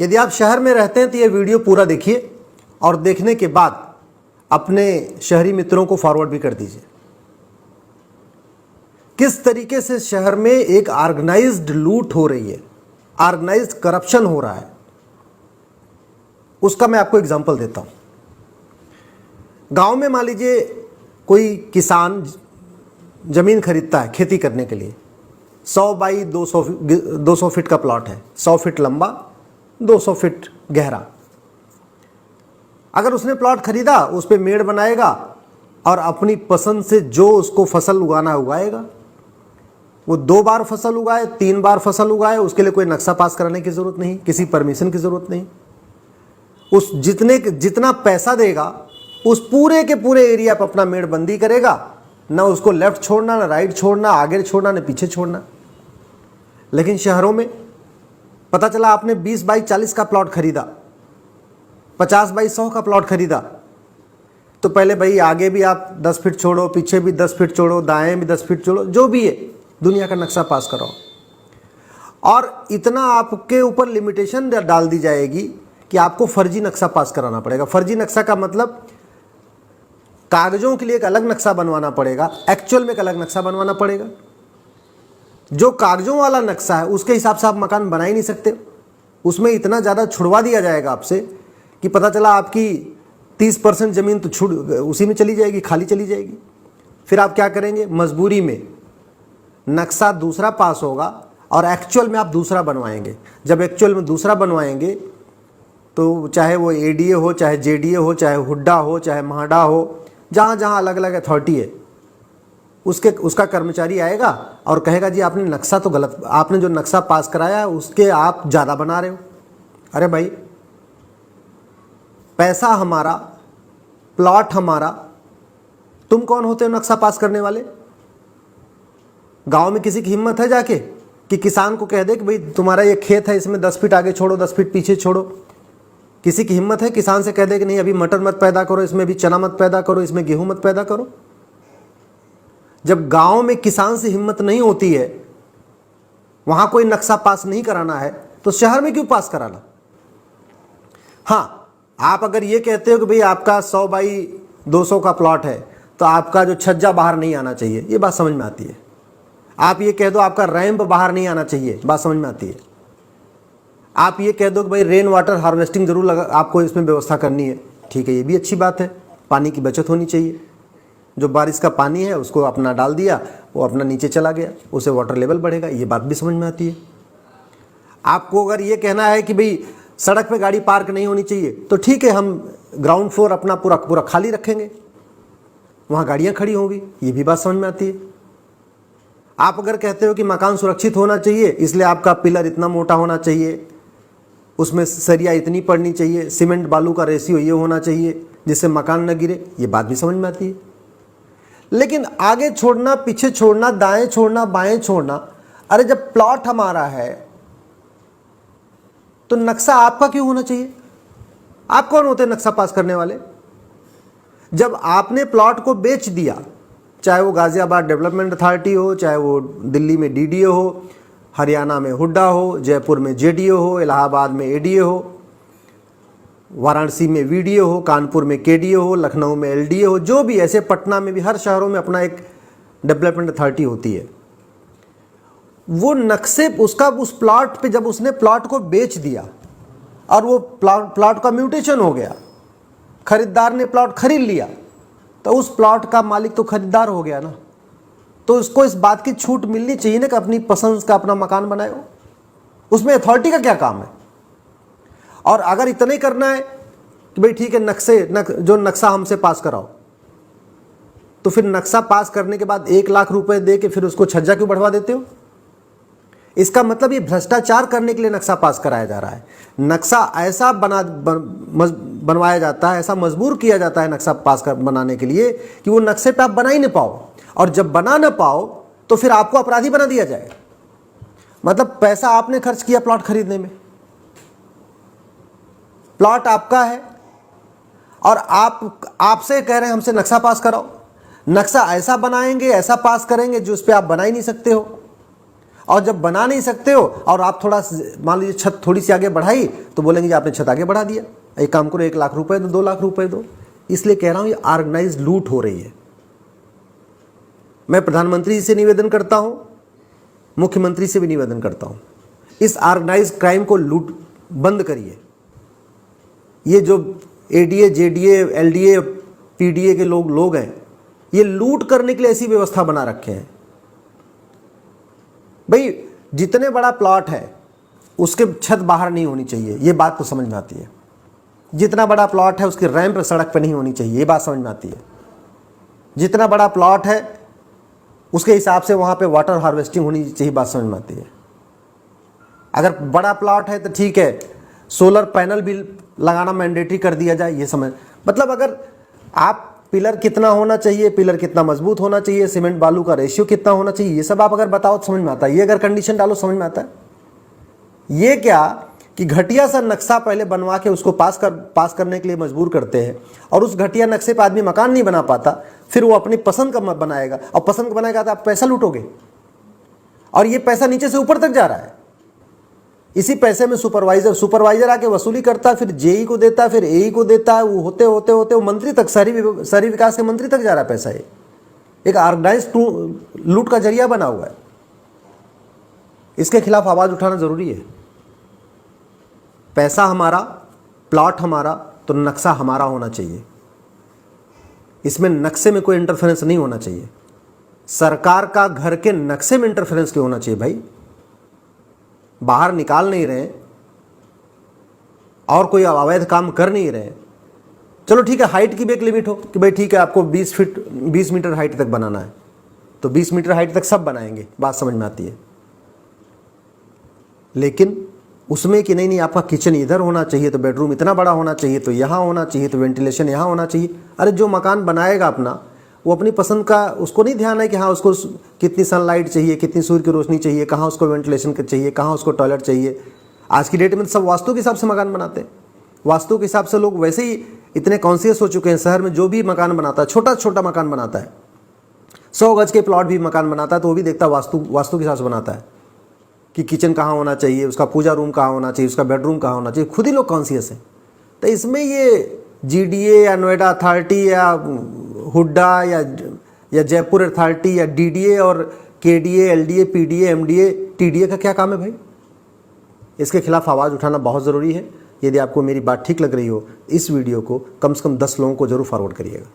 यदि आप शहर में रहते हैं तो ये वीडियो पूरा देखिए और देखने के बाद अपने शहरी मित्रों को फॉरवर्ड भी कर दीजिए। किस तरीके से शहर में एक ऑर्गेनाइज्ड लूट हो रही है, ऑर्गेनाइज्ड करप्शन हो रहा है, उसका मैं आपको एग्जांपल देता हूं। गांव में मान लीजिए कोई किसान जमीन खरीदता है खेती करने के लिए, 100 बाई 200 फीट का प्लॉट है, 100 फीट लंबा 200 फीट गहरा। अगर उसने प्लॉट खरीदा, उस पर मेड़ बनाएगा और अपनी पसंद से जो उसको फसल उगाना उगाएगा। वो 2 बार फसल उगाए, 3 बार फसल उगाए, उसके लिए कोई नक्शा पास कराने की जरूरत नहीं, किसी परमिशन की जरूरत नहीं। उस जितना पैसा देगा उस पूरे के पूरे एरिया पर अपना मेड़ बंदी करेगा, ना उसको लेफ्ट छोड़ना, ना राइट छोड़ना, आगे छोड़ना, ना पीछे छोड़ना। लेकिन शहरों में पता चला आपने 20 बाई 40 का प्लॉट खरीदा, 50 बाई 100 का प्लॉट खरीदा, तो पहले भाई आगे भी आप 10 फीट छोड़ो, पीछे भी 10 फीट छोड़ो, दाएं भी 10 फीट छोड़ो, जो भी है दुनिया का नक्शा पास कराओ। और इतना आपके ऊपर लिमिटेशन डाल दी जाएगी कि आपको फर्जी नक्शा पास कराना पड़ेगा। फर्जी नक्शा का मतलब कागजों के लिए एक अलग नक्शा बनवाना पड़ेगा, एक्चुअल में एक अलग नक्शा बनवाना पड़ेगा। जो कागजों वाला नक्शा है उसके हिसाब से आप मकान बना ही नहीं सकते। उसमें इतना ज़्यादा छुड़वा दिया जाएगा आपसे कि पता चला आपकी 30% ज़मीन तो छुड़ उसी में चली जाएगी, खाली चली जाएगी। फिर आप क्या करेंगे? मजबूरी में नक्शा दूसरा पास होगा और एक्चुअल में आप दूसरा बनवाएंगे। जब एक्चुअल में दूसरा बनवाएंगे तो चाहे वो एडीए हो, चाहे जेडीए हो, चाहे हुड्डा हो, चाहे महाडा हो, जहाँ जहाँ अलग अलग अथॉरिटी है, उसका कर्मचारी आएगा और कहेगा जी आपने नक्शा तो गलत, आपने जो नक्शा पास कराया उसके आप ज़्यादा बना रहे हो। अरे भाई, पैसा हमारा, प्लॉट हमारा, तुम कौन होते हो नक्शा पास करने वाले? गांव में किसी की हिम्मत है जाके कि किसान को कह दे कि भाई तुम्हारा ये खेत है, इसमें 10 फीट आगे छोड़ो, 10 फीट पीछे छोड़ो? किसी की हिम्मत है किसान से कह दे कि नहीं अभी मटर मत पैदा करो, इसमें भी चना मत पैदा करो, इसमें गेहूं मत पैदा करो? जब गांव में किसान से हिम्मत नहीं होती है, वहां कोई नक्शा पास नहीं कराना है, तो शहर में क्यों पास कराना? हाँ, आप अगर ये कहते हो कि भाई आपका 100 बाई 200 का प्लॉट है तो आपका जो छज्जा बाहर नहीं आना चाहिए, ये बात समझ में आती है। आप ये कह दो आपका रैंप बाहर नहीं आना चाहिए, बात समझ में आती है। आप ये कह दो कि भाई रेन वाटर हार्वेस्टिंग जरूर आपको इसमें व्यवस्था करनी है, ठीक है, ये भी अच्छी बात है। पानी की बचत होनी चाहिए। जो बारिश का पानी है उसको अपना डाल दिया, वो अपना नीचे चला गया, उससे वाटर लेवल बढ़ेगा, ये बात भी समझ में आती है। आपको अगर ये कहना है कि भाई सड़क पे गाड़ी पार्क नहीं होनी चाहिए, तो ठीक है, हम ग्राउंड फ्लोर अपना पूरा खाली रखेंगे, वहाँ गाड़ियाँ खड़ी होंगी, ये भी बात समझ में आती है। आप अगर कहते हो कि मकान सुरक्षित होना चाहिए, इसलिए आपका पिलर इतना मोटा होना चाहिए, उसमें सरिया इतनी पड़नी चाहिए, सीमेंट बालू का रेशियो ये होना चाहिए जिससे मकान न गिरे, ये बात भी समझ में आती है। लेकिन आगे छोड़ना, पीछे छोड़ना, दाएं छोड़ना, बाएं छोड़ना, अरे जब प्लॉट हमारा है तो नक्शा आपका क्यों होना चाहिए? आप कौन होते हैं नक्शा पास करने वाले? जब आपने प्लॉट को बेच दिया, चाहे वो गाजियाबाद डेवलपमेंट अथॉरिटी हो, चाहे वो दिल्ली में डीडीए हो, हरियाणा में हुड्डा हो, जयपुर में जेडीए हो, इलाहाबाद में एडीए हो, वाराणसी में वीडीए हो, कानपुर में केडीए हो, लखनऊ में एलडीए हो, जो भी, ऐसे पटना में भी, हर शहरों में अपना एक डेवलपमेंट अथॉरिटी होती है। वो नक्शे उसका उस प्लॉट पे जब उसने प्लॉट को बेच दिया और वो प्लॉट का म्यूटेशन हो गया, खरीदार ने प्लॉट खरीद लिया, तो उस प्लॉट का मालिक तो खरीदार हो गया ना, तो उसको इस बात की छूट मिलनी चाहिए ना कि अपनी पसंद का अपना मकान बनाए हो। उसमें अथॉरिटी का क्या काम है? और अगर इतना ही करना है कि भाई ठीक है, जो नक्शा हमसे पास कराओ, तो फिर नक्शा पास करने के बाद 1 लाख रुपए दे के फिर उसको छज्जा क्यों बढ़वा देते हो? इसका मतलब ये भ्रष्टाचार करने के लिए नक्शा पास कराया जा रहा है। नक्शा ऐसा बनवाया जाता है, ऐसा मजबूर किया जाता है नक्शा पास बनाने के लिए कि वो नक्शे पे आप बना ही नहीं पाओ, और जब बना ना पाओ तो फिर आपको अपराधी बना दिया जाएगा। मतलब पैसा आपने खर्च किया प्लॉट खरीदने में, प्लॉट आपका है और आपसे कह रहे हैं हमसे नक्शा पास कराओ। नक्शा ऐसा बनाएंगे, ऐसा पास करेंगे जो उस पर आप बना ही नहीं सकते हो, और जब बना नहीं सकते हो और आप थोड़ा मान लीजिए छत थोड़ी सी आगे बढ़ाई तो बोलेंगे जी आपने छत आगे बढ़ा दिया, एक काम करो 1 लाख रुपए दो, 2 लाख रुपए दो। इसलिए कह रहा हूं ये ऑर्गेनाइज लूट हो रही है। मैं प्रधानमंत्री जी से निवेदन करता हूं, मुख्यमंत्री से भी निवेदन करता हूं, इस ऑर्गेनाइज क्राइम को लूट बंद करिए। ये जो एडीए, जेडीए, एलडीए, पीडीए के लोग हैं, ये लूट करने के लिए ऐसी व्यवस्था बना रखे हैं। भाई जितने बड़ा प्लॉट है उसके छत बाहर नहीं होनी चाहिए, ये बात तो समझ में आती है। जितना बड़ा प्लॉट है उसकी रैंप सड़क पर नहीं होनी चाहिए, ये बात समझ में आती है। जितना बड़ा प्लॉट है उसके हिसाब से वहां पे वाटर हार्वेस्टिंग होनी चाहिए, बात समझ में आती है। अगर बड़ा प्लॉट है तो ठीक है, सोलर पैनल भी लगाना मैंडेटरी कर दिया जाए, ये समझ मतलब अगर आप पिलर कितना होना चाहिए, पिलर कितना मजबूत होना चाहिए, सीमेंट बालू का रेशियो कितना होना चाहिए, ये सब आप अगर बताओ तो समझ में आता है। ये अगर कंडीशन डालो समझ में आता है। ये क्या कि घटिया सा नक्शा पहले बनवा के उसको पास करने के लिए मजबूर करते हैं, और उस घटिया नक्शे पर आदमी मकान नहीं बना पाता, फिर वो अपनी पसंद का बनाएगा, और पसंद का बनाएगा तो आप पैसा लूटोगे, और ये पैसा नीचे से ऊपर तक जा रहा है। इसी पैसे में सुपरवाइजर आके वसूली करता है, फिर जेई को देता है, फिर एई को देता है, वो होते होते होते वो मंत्री तक, शहरी विकास के मंत्री तक जा रहा है पैसा। ये एक ऑर्गेनाइज लूट का जरिया बना हुआ है। इसके खिलाफ आवाज उठाना जरूरी है। पैसा हमारा, प्लॉट हमारा, तो नक्शा हमारा होना चाहिए। इसमें नक्शे में कोई इंटरफेरेंस नहीं होना चाहिए। सरकार का घर के नक्शे में इंटरफेरेंस क्यों होना चाहिए भाई? बाहर निकाल नहीं रहे और कोई अवैध काम कर नहीं रहे, चलो ठीक है, हाइट की भी एक लिमिट हो कि भाई ठीक है आपको 20 मीटर हाइट तक बनाना है तो 20 मीटर हाइट तक सब बनाएंगे, बात समझ में आती है। लेकिन उसमें कि नहीं आपका किचन इधर होना चाहिए तो बेडरूम इतना बड़ा होना चाहिए, तो यहाँ होना चाहिए, तो वेंटिलेशन यहाँ होना चाहिए। अरे जो मकान बनाएगा अपना, वो अपनी पसंद का, उसको नहीं ध्यान है कि हाँ उसको कितनी सनलाइट चाहिए, कितनी सूर्य की रोशनी चाहिए, कहाँ उसको वेंटिलेशन चाहिए, कहाँ उसको टॉयलेट चाहिए। आज की डेट में सब वास्तु के हिसाब से मकान बनाते हैं। वास्तु के हिसाब से लोग वैसे ही इतने कॉन्शियस हो चुके हैं। शहर में जो भी मकान बनाता है, छोटा छोटा मकान बनाता है, 100 गज के प्लॉट भी मकान बनाता है, तो वो भी देखता है वास्तु के हिसाब से बनाता है कि किचन कहाँ होना चाहिए, उसका पूजा रूम कहाँ होना चाहिए, उसका बेडरूम कहाँ होना चाहिए। खुद ही लोग कॉन्शियस हैं। तो इसमें ये जीडीए या नोएडा अथॉरिटी या हुड्डा या जयपुर अथॉरिटी या डीडीए और KDA, LDA, PDA, MDA, TDA का क्या काम है भाई? इसके खिलाफ आवाज़ उठाना बहुत ज़रूरी है। यदि आपको मेरी बात ठीक लग रही हो, इस वीडियो को कम से कम 10 लोगों को जरूर फॉरवर्ड करिएगा।